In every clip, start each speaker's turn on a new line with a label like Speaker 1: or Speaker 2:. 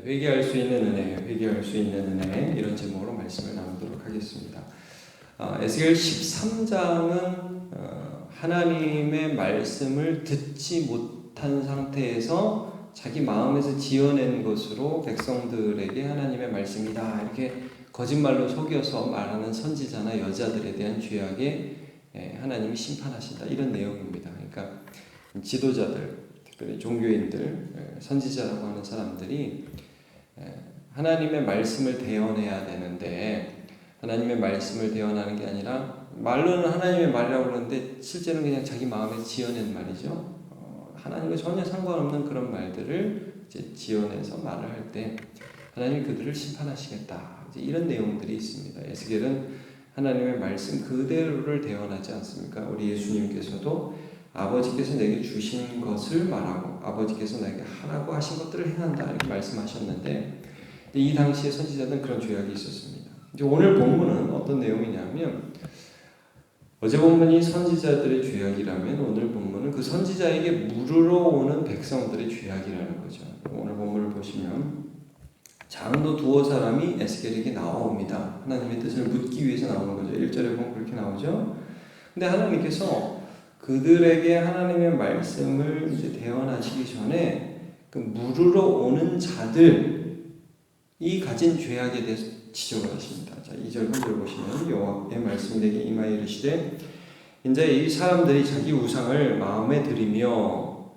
Speaker 1: 회개할 수 있는 은혜, 회개할 수 있는 은혜 이런 제목으로 말씀을 나누도록 하겠습니다. 에스겔 13장은 하나님의 말씀을 듣지 못한 상태에서 자기 마음에서 지어낸 것으로 백성들에게 하나님의 말씀이다 이렇게 거짓말로 속여서 말하는 선지자나 여자들에 대한 죄악에 하나님이 심판하신다 이런 내용입니다. 그러니까 지도자들, 특별히 종교인들, 선지자라고 하는 사람들이 하나님의 말씀을 대언해야 되는데 하나님의 말씀을 대언하는 게 아니라 말로는 하나님의 말이라고 그러는데 실제는 그냥 자기 마음에서 지어낸 말이죠. 하나님과 전혀 상관없는 그런 말들을 이제 지어내서 말을 할 때 하나님이 그들을 심판하시겠다. 이제 이런 내용들이 있습니다. 에스겔은 하나님의 말씀 그대로를 대언하지 않습니까? 우리 예수님께서도 아버지께서 내게 주신 것을 말하고 아버지께서 내게 하라고 하신 것들을 행한다 이렇게 말씀하셨는데 이 당시에 선지자들은 그런 죄악이 있었습니다. 이제 오늘 본문은 어떤 내용이냐면 어제 본문이 선지자들의 죄악이라면 오늘 본문은 그 선지자에게 물으러 오는 백성들의 죄악이라는 거죠. 오늘 본문을 보시면 장로 두어 사람이 에스겔에게 나옵니다. 하나님의 뜻을 묻기 위해서 나오는 거죠. 1절에 보면 그렇게 나오죠. 근데 하나님께서 그들에게 하나님의 말씀을 이제 대언하시기 전에 그 물으러 오는 자들이 가진 죄악에 대해서 지적을 하십니다. 자, 2절 본절 보시면 여호와의 말씀이 내게 임하여 이르시되 이제 이 사람들이 자기 우상을 마음에 들이며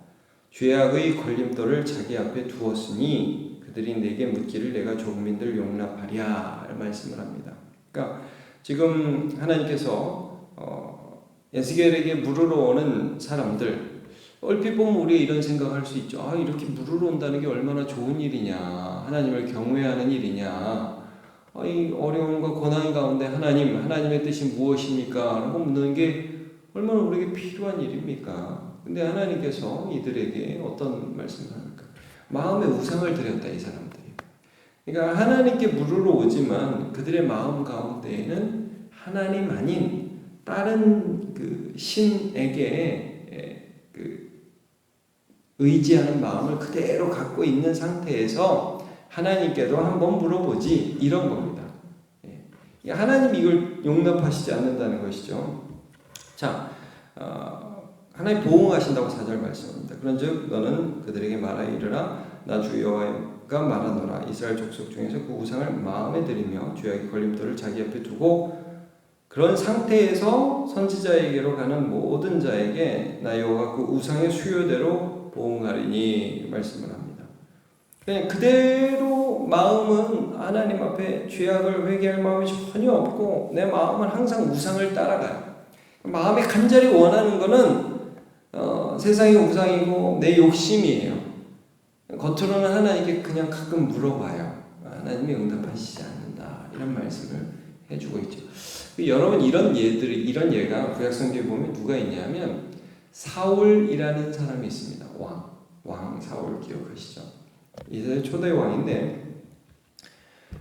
Speaker 1: 죄악의 걸림돌을 자기 앞에 두었으니 그들이 내게 묻기를 내가 조국민들 용납하랴 말씀을 합니다. 그러니까 지금 하나님께서 에스겔에게 물으러 오는 사람들 얼핏 보면 우리가 이런 생각할 수 있죠. 이렇게 물으러 온다는 게 얼마나 좋은 일이냐, 하나님을 경외하는 일이냐, 이 어려움과 고난 가운데 하나님의 뜻이 무엇입니까? 라고 묻는 게 얼마나 우리에게 필요한 일입니까? 근데 하나님께서 이들에게 어떤 말씀을 합니까? 마음의 우상을 드렸다 이 사람들이. 그러니까 하나님께 물으러 오지만 그들의 마음 가운데에는 하나님 아닌 다른 그 신에게 그 의지하는 마음을 그대로 갖고 있는 상태에서 하나님께도 한번 물어보지 이런 겁니다. 하나님이 이걸 용납하시지 않는다는 것이죠. 자, 하나님 보응하신다고 4절 말씀합니다. 그런즉 너는 그들에게 말하 이르라 나 주 여호와가 말하노라 이스라엘 족속 중에서 그 우상을 마음에 들이며 죄악의 걸림돌을 자기 앞에 두고 그런 상태에서 선지자에게로 가는 모든 자에게 나 여호와가 그 우상의 수요대로 보응하리니 말씀을 합니다. 그냥 그대로 마음은 하나님 앞에 죄악을 회개할 마음이 전혀 없고 내 마음은 항상 우상을 따라가요. 마음이 간절히 원하는 거는 세상의 우상이고 내 욕심이에요. 겉으로는 하나님께 그냥 가끔 물어봐요. 하나님이 응답하시지 않는다 이런 말씀을 해주고 있죠. 여러분 이런 예가 구약성경에 보면 누가 있냐면 사울이라는 사람이 있습니다. 왕 사울 기억하시죠? 이스라엘 초대 왕인데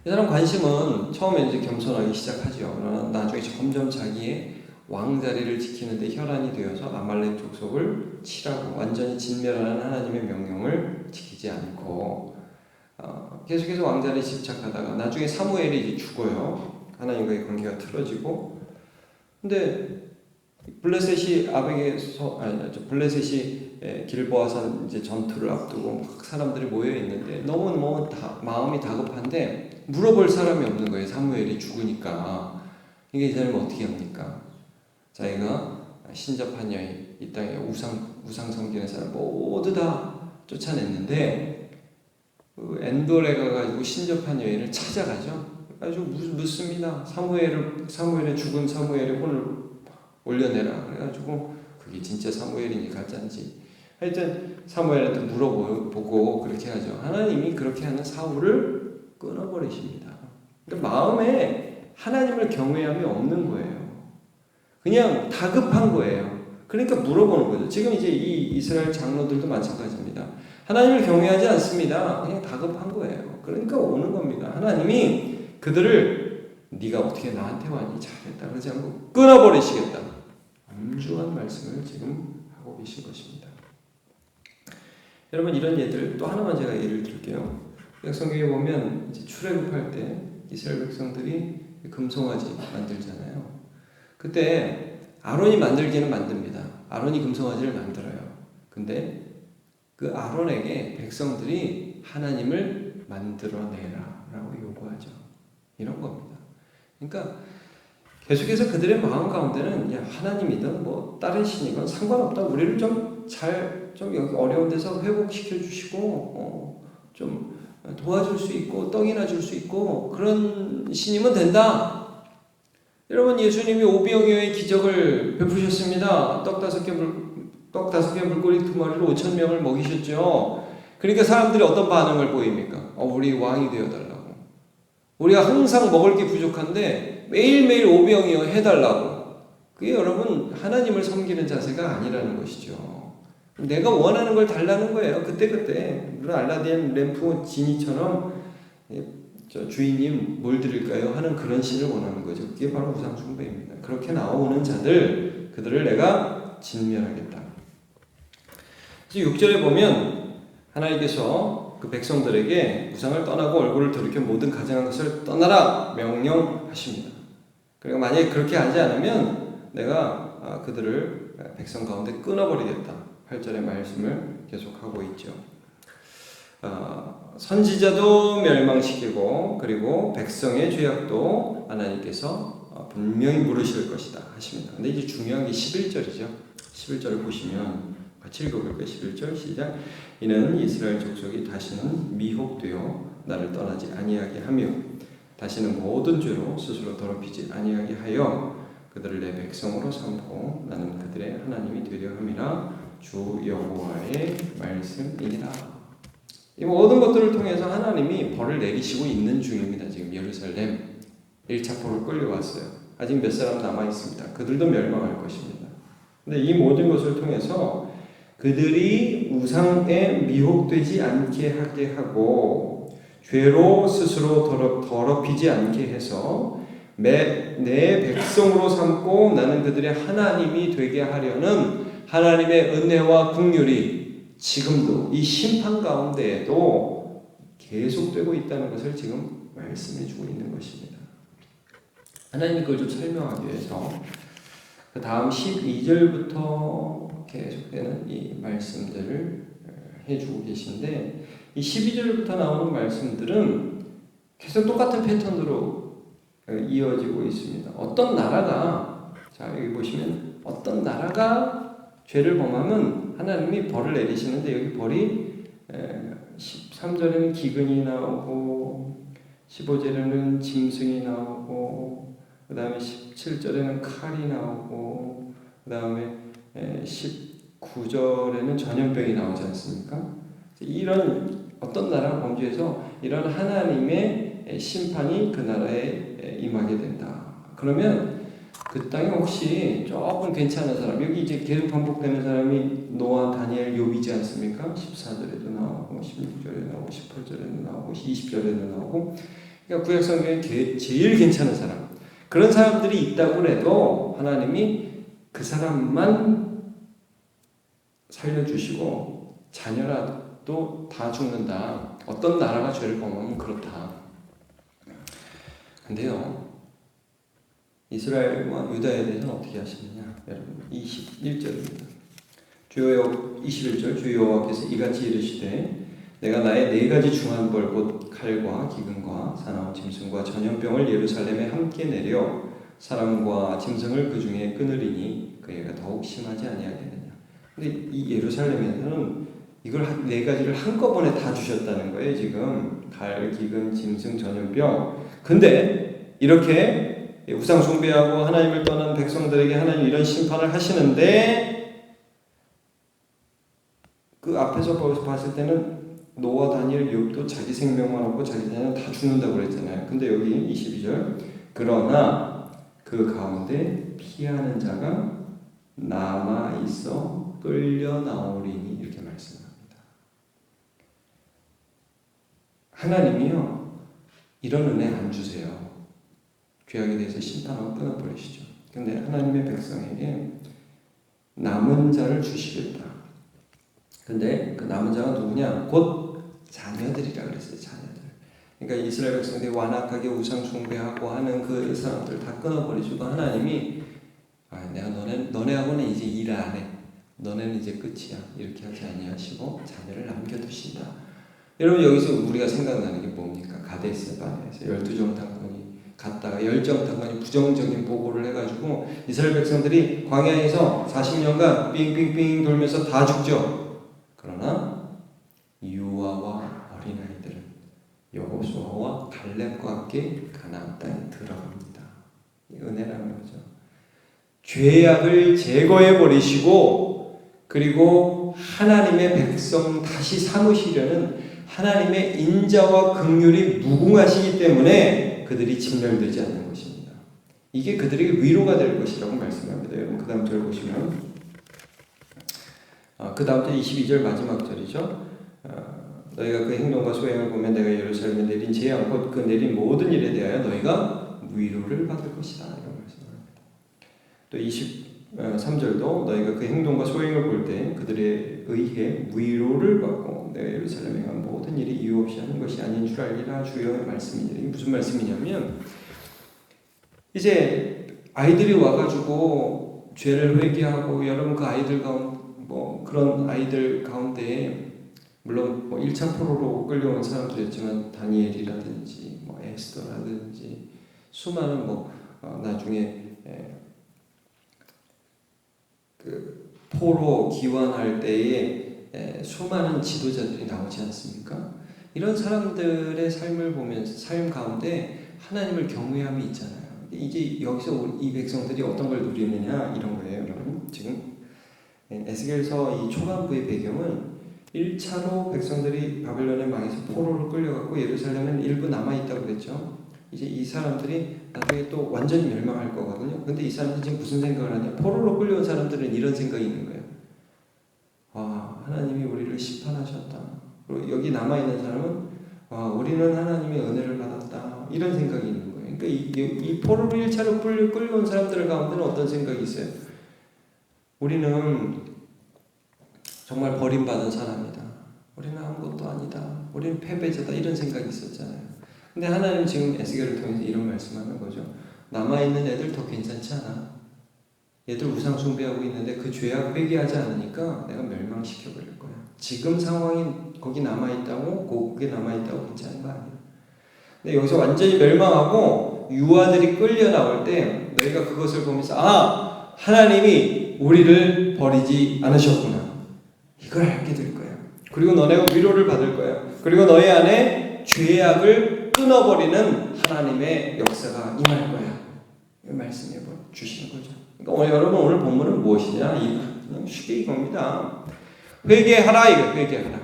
Speaker 1: 이 사람 관심은 처음에 이제 겸손하기 시작하죠. 그러나 나중에 점점 자기의 왕 자리를 지키는데 혈안이 되어서 아말렉 족속을 치라고 완전히 진멸하는 하나님의 명령을 지키지 않고 계속해서 왕 자리에 집착하다가 나중에 사무엘이 이제 죽어요. 하나님과의 관계가 틀어지고 근데 블레셋이 길보아산 이제 전투를 앞두고 막 사람들이 모여 있는데 너무 마음이 다급한데 물어볼 사람이 없는 거예요. 사무엘이 죽으니까 이게 이 사람이 어떻게 합니까? 자기가 신접한 여인 이 땅에 우상 섬기는 사람 모두 다 쫓아냈는데 그 엔돌에 가가지고 신접한 여인을 찾아가죠. 아주 묻습니다. 사무엘의 죽은 사무엘의 혼을 올려내라. 그래가지고 그게 진짜 사무엘인지 가짜인지 하여튼 사무엘한테 물어보고 그렇게 하죠. 하나님이 그렇게 하는 사울을 끊어버리십니다. 그러니까 마음에 하나님을 경외함이 없는 거예요. 그냥 다급한 거예요. 그러니까 물어보는 거죠. 지금 이제 이 이스라엘 장로들도 마찬가지입니다. 하나님을 경외하지 않습니다. 그냥 다급한 거예요. 그러니까 오는 겁니다. 하나님이 그들을 네가 어떻게 나한테 왔니? 잘했다 그러지 않고 끊어버리시겠다. 엄중한 말씀을 지금 하고 계신 것입니다. 여러분 이런 예들 또 하나만 제가 예를 들게요. 성경에 보면 이제 출애굽할 때 이스라엘 백성들이 금송아지 만들잖아요. 그때 아론이 만들기는 만듭니다. 아론이 금송아지를 만들어요. 근데 그 아론에게 백성들이 하나님을 만들어내라 라고 요구하죠. 이런 겁니다. 그러니까 계속해서 그들의 마음 가운데는 야, 하나님이든 뭐 다른 신이건 상관없다. 우리를 좀 여기 어려운 데서 회복시켜 주시고 좀 도와줄 수 있고 떡이나 줄 수 있고 그런 신이면 된다. 여러분, 예수님이 오병이어의 기적을 베푸셨습니다. 떡 5개 물고기 2마리로 5,000명을 먹이셨죠. 그러니까 사람들이 어떤 반응을 보입니까? 우리 왕이 되어달라고. 우리가 항상 먹을 게 부족한데 매일매일 오병이어 해달라고. 그게 여러분 하나님을 섬기는 자세가 아니라는 것이죠. 내가 원하는 걸 달라는 거예요. 그때그때. 물론 알라딘 램프 지니처럼 주인님 뭘 드릴까요? 하는 그런 신을 원하는 거죠. 그게 바로 우상 숭배입니다. 그렇게 나오는 자들, 그들을 내가 진멸하겠다. 그래서 6절에 보면 하나님께서 그 백성들에게 우상을 떠나고 얼굴을 돌이켜 모든 가증한 것을 떠나라 명령하십니다. 그리고 만약에 그렇게 하지 않으면 내가 그들을 백성 가운데 끊어버리겠다. 8절의 말씀을 계속하고 있죠. 선지자도 멸망시키고 그리고 백성의 죄악도 하나님께서 분명히 물으실 것이다 하십니다. 근데 이제 중요한 게 11절이죠. 11절을 보시면 같이 읽어볼까요? 11절 시작. 이는 이스라엘 족속이 다시는 미혹되어 나를 떠나지 아니하게 하며 다시는 모든 죄로 스스로 더럽히지 아니하게 하여 그들을 내 백성으로 삼고 나는 그들의 하나님이 되려 함이라 주 여호와의 말씀이니라. 이 모든 것들을 통해서 하나님이 벌을 내리시고 있는 중입니다. 지금 예루살렘 1차 포로 끌려왔어요. 아직 몇 사람 남아있습니다. 그들도 멸망할 것입니다. 근데 이 모든 것을 통해서 그들이 우상에 미혹되지 않게 하게 하고 죄로 스스로 더럽히지 않게 해서 내 백성으로 삼고 나는 그들의 하나님이 되게 하려는 하나님의 은혜와 긍휼이 지금도 이 심판 가운데에도 계속되고 있다는 것을 지금 말씀해주고 있는 것입니다. 하나님이 그걸 좀 설명하기 위해서 그 다음 12절부터 계속되는 이 말씀들을 해주고 계신데 이 12절부터 나오는 말씀들은 계속 똑같은 패턴으로 이어지고 있습니다. 어떤 나라가 자 여기 보시면 어떤 나라가 죄를 범하면 하나님이 벌을 내리시는데 여기 벌이 13절에는 기근이 나오고 15절에는 짐승이 나오고 그 다음에 17절에는 칼이 나오고 그 다음에 19절에는 전염병이 나오지 않습니까? 이런 어떤 나라가 범죄해서 이런 하나님의 심판이 그 나라에 임하게 된다. 그러면 그 땅에 혹시 조금 괜찮은 사람, 여기 이제 계속 반복되는 사람이 노아, 다니엘, 욥이지 않습니까? 14절에도 나오고 16절에 나오고 18절에도 나오고 20절에도 나오고 그러니까 구약성경에 제일 괜찮은 사람 그런 사람들이 있다고 해도 하나님이 그 사람만 살려주시고 자녀라도 다 죽는다. 어떤 나라가 죄를 범하면 그렇다. 근데요 이스라엘과 유다에 대해서는 어떻게 하시느냐 여러분 21절입니다. 21절 주 여호와께서 이같이 이르시되 내가 나의 4가지 중한 벌 곧 칼과 기근과 사나운 짐승과 전염병을 예루살렘에 함께 내려 사람과 짐승을 그 중에 끊으리니 그애가 더욱 심하지 아니하겠느냐. 근데 이 예루살렘에서는 이걸 4가지를 한꺼번에 다 주셨다는 거예요. 지금 칼, 기근, 짐승, 전염병. 근데 이렇게 우상 숭배하고 하나님을 떠난 백성들에게 하나님 이런 심판을 하시는데 그 앞에서 봤을 때는 노아, 다니엘, 욥도 자기 생명만 없고 자기 자녀는 다 죽는다고 그랬잖아요. 근데 여기 22절 그러나 그 가운데 피하는 자가 남아 있어 끌려 나오리니 이렇게 말씀합니다. 하나님이요 이런 은혜 안 주세요. 죄악에 대해서 심판하고 끊어버리시죠. 근데 하나님의 백성에게 남은 자를 주시겠다. 근데 그 남은 자가 누구냐? 곧 자녀들이라 그랬어요. 자녀들. 그러니까 이스라엘 백성들이 완악하게 우상 숭배하고 하는 그 사람들을 다 끊어버리시고 하나님이 내가 너네하고는 이제 일 안 해. 너네는 이제 끝이야. 이렇게 하지 아니하시고 자녀를 남겨두신다. 여러분 여기서 우리가 생각나는 게 뭡니까? 가데스 바네아에서 12정탐꾼이 갔다가 10정탐꾼이 부정적인 보고를 해가지고 이스라엘 백성들이 광야에서 40년간 빙빙빙 돌면서 다 죽죠. 그러나 유아와 어린아이들은 여호수아와 갈렙과 함께 가나안 땅에 들어갑니다. 은혜라는 거죠. 죄악을 제거해 버리시고 그리고 하나님의 백성 다시 삼으시려는 하나님의 인자와 긍휼이 무궁하시기 때문에 그들이 진멸되지 않는 것입니다. 이게 그들에게 위로가 될 것이라고 말씀합니다. 여러분 그 다음 절 보시면 그 다음 절 22절 마지막 절이죠. 너희가 그 행동과 소행을 보면 내가 예루살렘에 내린 재앙 곧 그 내린 모든 일에 대하여 너희가 위로를 받을 것이다. 이런 말씀합니다. 또 23절도 너희가 그 행동과 소행을 볼 때 그들에 의해 위로를 받고 내가 예루살렘에 간 모든 일이 이유 없이 하는 것이 아닌 줄 알리라 주의 말씀이니라. 이게 무슨 말씀이냐면 이제 아이들이 와가지고 죄를 회개하고 여러분 그 아이들 가운데 그런 아이들 가운데 물론 1차 포로로 끌려온 사람들이었지만 다니엘이라든지 에스더라든지 수많은 나중에 그 포로 기환할 때에 수많은 지도자들이 나오지 않습니까? 이런 사람들의 삶을 보면서 삶 가운데 하나님을 경외함이 있잖아요. 이제 여기서 이 백성들이 어떤 걸 누리느냐 이런 거예요. 여러분 지금 에스겔서 이 초반부의 배경은 1차로 백성들이 바벨론에 망해서 포로로 끌려갔고 예루살렘은 일부 남아있다고 그랬죠. 이제 이 사람들이 나중에 또 완전히 멸망할 거거든요. 근데 이 사람들이 지금 무슨 생각을 하냐? 포로로 끌려온 사람들은 이런 생각이 있는 거예요. 와, 하나님이 우리를 심판하셨다. 그리고 여기 남아있는 사람은 와, 우리는 하나님의 은혜를 받았다. 이런 생각이 있는 거예요. 그러니까 이 포로로 1차로 끌려온 사람들 가운데는 어떤 생각이 있어요? 우리는 정말 버림받은 사람이다. 우리는 아무것도 아니다. 우리는 패배자다. 이런 생각이 있었잖아요. 근데 하나님 지금 에스겔을 통해서 이런 말씀하는 거죠. 남아있는 애들 더 괜찮지 않아? 얘들 우상 숭배하고 있는데 그 죄악 회개하지 않으니까 내가 멸망시켜버릴 거야. 지금 상황이 거기 남아있다고 거기에 남아있다고 괜찮은 거 아니야. 근데 여기서 완전히 멸망하고 유아들이 끌려 나올 때 너희가 그것을 보면서 하나님이 우리를 버리지 않으셨구나. 이걸 알게 될 거야. 그리고 너네가 위로를 받을 거야. 그리고 너희 안에 죄악을 끊어버리는 하나님의 역사가 임할 거야. 이 말씀해 주시는 거죠. 그러니까 여러분 오늘 본문은 무엇이냐? 그냥 쉽게 이겁니다. 회개하라 이거 회개하라.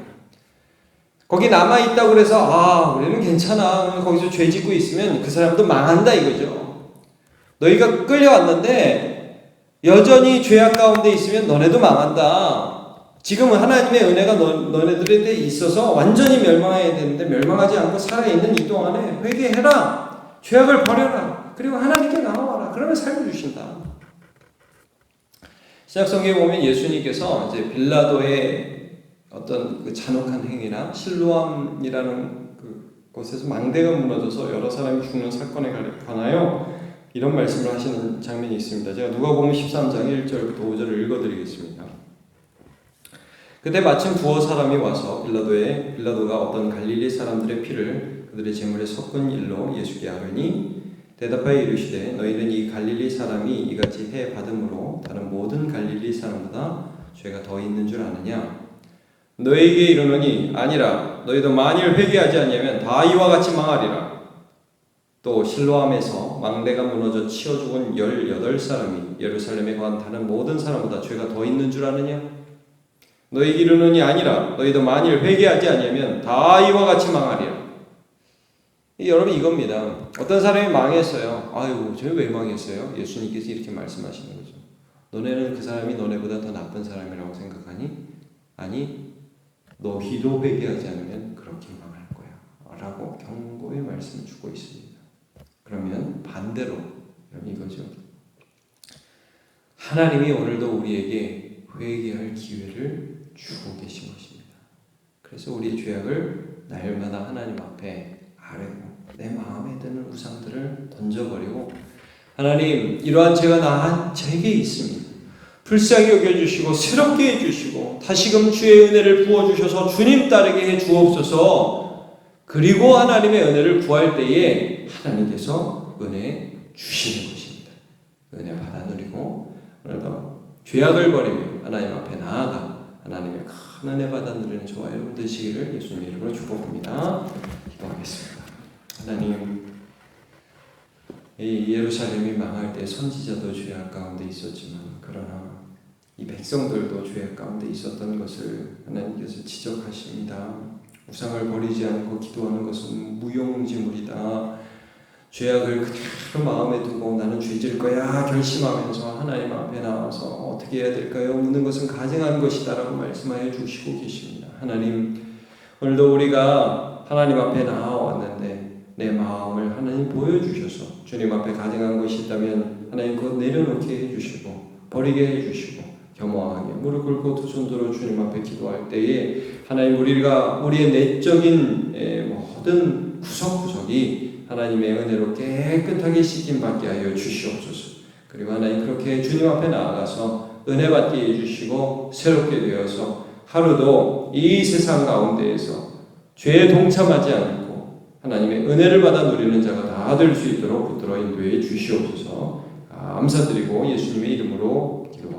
Speaker 1: 거기 남아 있다고 그래서 우리는 괜찮아. 거기서 죄 짓고 있으면 그 사람도 망한다 이거죠. 너희가 끌려왔는데 여전히 죄악 가운데 있으면 너네도 망한다. 지금은 하나님의 은혜가 너네들에 대해 있어서 완전히 멸망해야 되는데 멸망하지 않고 살아있는 이 동안에 회개해라. 죄악을 버려라. 그리고 하나님께 나와라. 그러면 삶을 주신다. 신약성경에 보면 예수님께서 이제 빌라도의 어떤 그 잔혹한 행위나 실로암이라는 그 곳에서 망대가 무너져서 여러 사람이 죽는 사건에 관하여 이런 말씀을 하시는 장면이 있습니다. 제가 누가복음 13장 1절부터 5절을 읽어드리겠습니다. 그때 마침 두어 사람이 와서 빌라도가 어떤 갈릴리 사람들의 피를 그들의 제물에 섞은 일로 예수께 아뢰니 대답하여 이르시되 너희는 이 갈릴리 사람이 이같이 해 받음으로 다른 모든 갈릴리 사람보다 죄가 더 있는 줄 아느냐? 너희에게 이르노니 아니라 너희도 만일 회개하지 아니하면 다 이와 같이 망하리라. 또 실로암에서 망대가 무너져 치어 죽은 18사람이 예루살렘에 거한 다른 모든 사람보다 죄가 더 있는 줄 아느냐? 너희에게 이르노니 아니라 너희도 만일 회개하지 아니하면 다 이와 같이 망하리라. 여러분 이겁니다. 어떤 사람이 망했어요. 아이고 저 왜 망했어요? 예수님께서 이렇게 말씀하시는 거죠. 너네는 그 사람이 너네보다 더 나쁜 사람이라고 생각하니? 아니 너희도 회개하지 않으면 그렇게 망할 거야 라고 경고의 말씀을 주고 있습니다. 그러면 반대로 이거죠. 하나님이 오늘도 우리에게 회개할 기회를 주고 계신 것입니다. 그래서 우리의 죄악을 날마다 하나님 앞에 아뢰고 내 마음에 드는 우상들을 던져버리고 하나님 이러한 죄가 제게 있습니다. 불쌍히 여겨주시고 새롭게 해주시고 다시금 주의 은혜를 부어주셔서 주님 따르게 해 주옵소서. 그리고 하나님의 은혜를 구할 때에 하나님께서 은혜 주시는 것입니다. 은혜 받아 누리고 오늘도 죄악을 버리며 하나님 앞에 나아가 하나님의 큰 은혜 받아 누리는 저와 여러분 되시기를 예수님 이름으로 축복합니다. 기도하겠습니다. 하나님, 이 예루살렘이 망할 때 선지자도 죄악 가운데 있었지만 그러나 이 백성들도 죄악 가운데 있었던 것을 하나님께서 지적하십니다. 우상을 버리지 않고 기도하는 것은 무용지물이다. 죄악을 그대로 마음에 두고 나는 죄질 거야 결심하면서 하나님 앞에 나와서 어떻게 해야 될까요? 묻는 것은 가증한 것이다 라고 말씀하여 주시고 계십니다. 하나님, 오늘도 우리가 하나님 앞에 나와왔는데 내 마음을 하나님 보여주셔서 주님 앞에 가증한 것이 있다면 하나님 그것 내려놓게 해주시고 버리게 해주시고 겸허하게 무릎 꿇고 두 손 들어 주님 앞에 기도할 때에 하나님 우리의 내적인 모든 구석구석이 하나님의 은혜로 깨끗하게 씻김받게 하여 주시옵소서. 그리고 하나님 그렇게 주님 앞에 나아가서 은혜 받게 해주시고 새롭게 되어서 하루도 이 세상 가운데에서 죄에 동참하지 않고 하나님의 은혜를 받아 누리는 자가 다 될 수 있도록 붙들어 인도해 주시옵소서. 감사드리고 예수님의 이름으로 기도합니다.